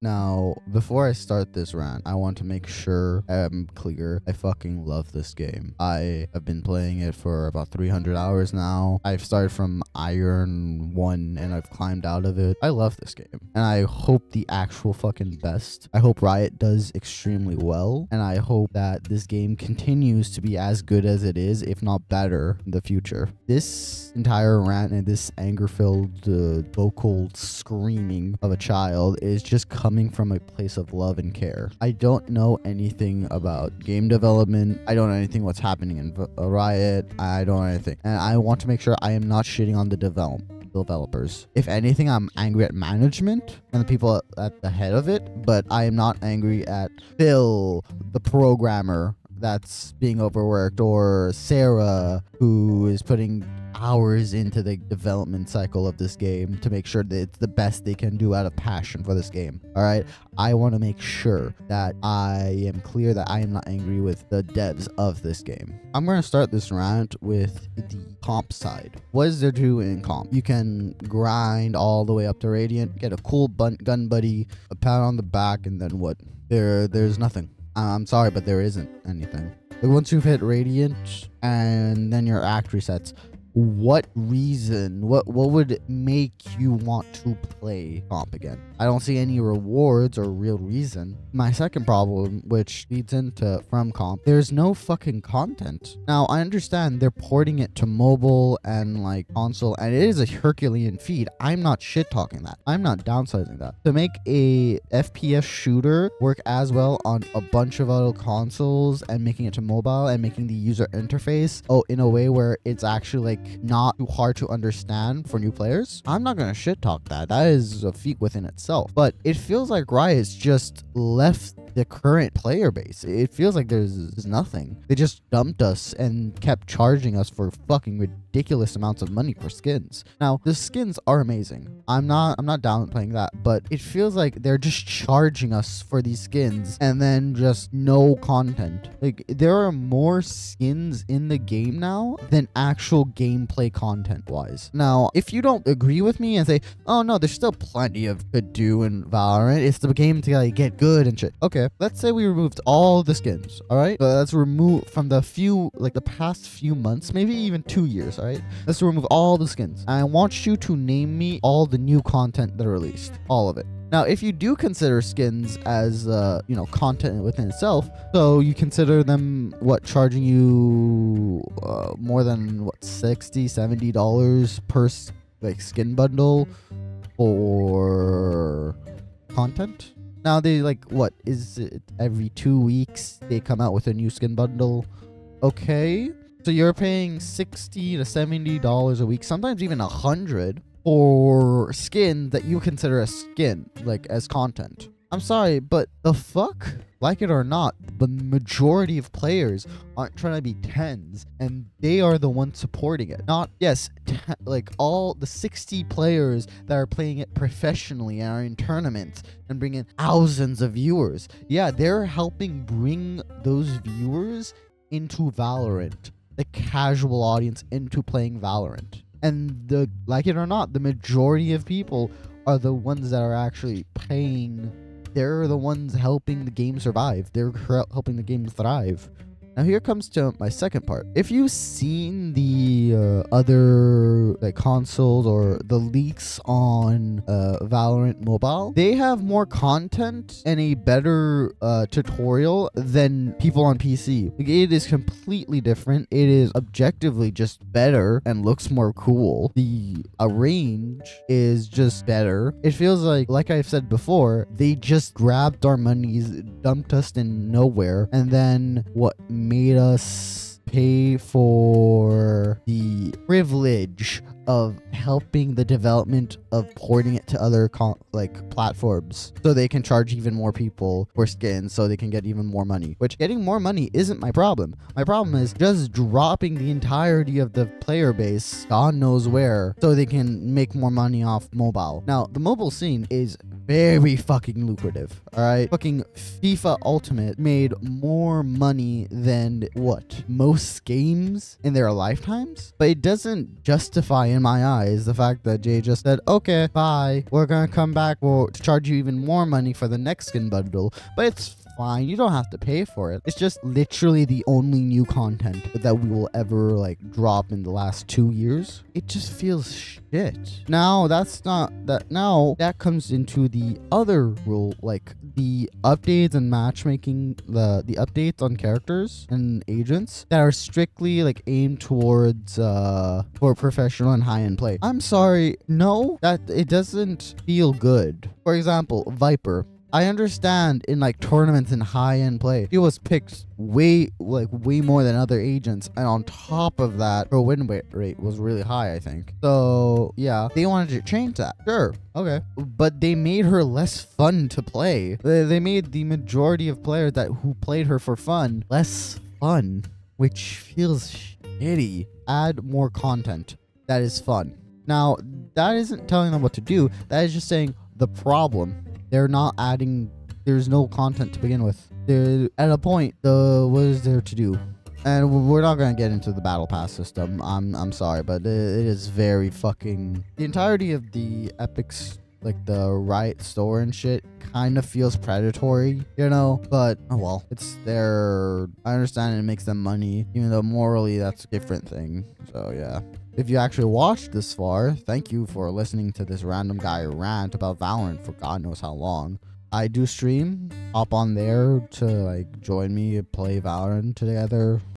Now, before I start this rant, I want to make sure I'm clear. I fucking love this game. I have been playing it for about 300 hours now. I've started from Iron 1 and I've climbed out of it. I love this game. And I hope the actual fucking best. I hope Riot does extremely well. And I hope that this game continues to be as good as it is, if not better, in the future. This entire rant and this anger-filled vocal screaming of a child is just coming from a place of love and care. I don't know anything about game development. I don't know anything what's happening in Riot. I don't know anything. And I want to make sure I am not shitting on the developers. If anything, I'm angry at management and the people at the head of it, but I am not angry at Phil, the programmer that's being overworked, or Sarah, who is putting hours into the development cycle of this game to make sure that it's the best they can do out of passion for this game. All right, I want to make sure that I am clear that I am not angry with the devs of this game. I'm going to start this rant with the comp side. What is there to do in comp? You can grind all the way up to Radiant, get a cool gun buddy, a pat on the back, and then what? There's nothing. I'm sorry, but there isn't anything. Like, once you've hit Radiant and then your act resets, what reason, what would make you want to play comp again? I don't see any rewards or real reason. My second problem, which leads into from comp, there's no fucking content. Now, I understand they're porting it to mobile and like console, and it is a Herculean feat. I'm not shit talking that. I'm not downsizing that. To make a FPS shooter work as well on a bunch of other consoles and making it to mobile and making the user interface in a way where it's actually like not too hard to understand for new players, I'm not gonna shit talk that. That is a feat within itself. But it feels like Riot's just left the current player base. It feels like there's nothing. They just dumped us and kept charging us for fucking ridiculous amounts of money for skins. Now, the skins are amazing. I'm not downplaying that, but it feels like they're just charging us for these skins and then just no content. Like, there are more skins in the game now than actual gameplay content wise. Now, if you don't agree with me and say, oh no, there's still plenty of to do in Valorant, it's the game to like get good and shit. Okay, let's say we removed all the skins, all right? So let's remove from the past few months, maybe even 2 years, all right? Let's remove all the skins. I want you to name me all the new content that are released, all of it. Now, if you do consider skins as, content within itself, so you consider them, charging you more than, $60, $70 per, skin bundle for content? Now, they, is it every 2 weeks they come out with a new skin bundle? Okay. So you're paying $60 to $70 a week, sometimes even $100 for skin that you consider a skin, as content. I'm sorry, but the fuck? Like it or not, the majority of players aren't trying to be 10s, and they are the ones supporting it. Not, yes, all the 60 players that are playing it professionally and are in tournaments and bring in thousands of viewers. Yeah, they're helping bring those viewers into Valorant, the casual audience into playing Valorant. And like it or not, the majority of people are the ones that are actually paying. They're the ones helping the game survive. They're helping the game thrive. Now, here comes to my second part. If you've seen the other consoles or the leaks on Valorant Mobile, they have more content and a better tutorial than people on PC. It is completely different. It is objectively just better and looks more cool. The range is just better. It feels like I've said before, they just grabbed our monies, dumped us in nowhere, and then made us pay for the privilege of helping the development of porting it to other platforms so they can charge even more people for skins so they can get even more money, which getting more money isn't my problem. My problem is just dropping the entirety of the player base God knows where so they can make more money off mobile. Now, the mobile scene is very fucking lucrative, all right? Fucking FIFA Ultimate made more money than most games in their lifetimes, but it doesn't justify in my eyes the fact that Jay just said, okay, bye, we're gonna come back, we'll charge you even more money for the next skin bundle, but it's fine, you don't have to pay for it. It's just literally the only new content that we will ever like drop in the last 2 years. It just feels shit. Now that comes into the other rule, like the updates and matchmaking, the updates on characters and agents that are strictly like aimed towards for professional and high-end play. I'm sorry, no, that it doesn't feel good. For example, Viper, I understand in like tournaments and high-end play, he was picked way more than other agents, and on top of that, her win rate was really high, I think. So yeah, they wanted to change that. Sure, okay, but they made her less fun to play. They made the majority of players who played her for fun less fun, which feels shitty. Add more content that is fun. Now, that isn't telling them what to do. That is just saying the problem. They're not adding, there's no content to begin with. They're at a point, what is there to do? And we're not going to get into the battle pass system. I'm sorry, but it is very fucking, the entirety of the Epic's, like the Riot store and shit, kind of feels predatory, you know, but oh well, it's their, I understand it makes them money, even though morally that's a different thing. So yeah. If you actually watched this far, thank you for listening to this random guy rant about Valorant for God knows how long. I do stream. Hop on there to like join me, play Valorant together.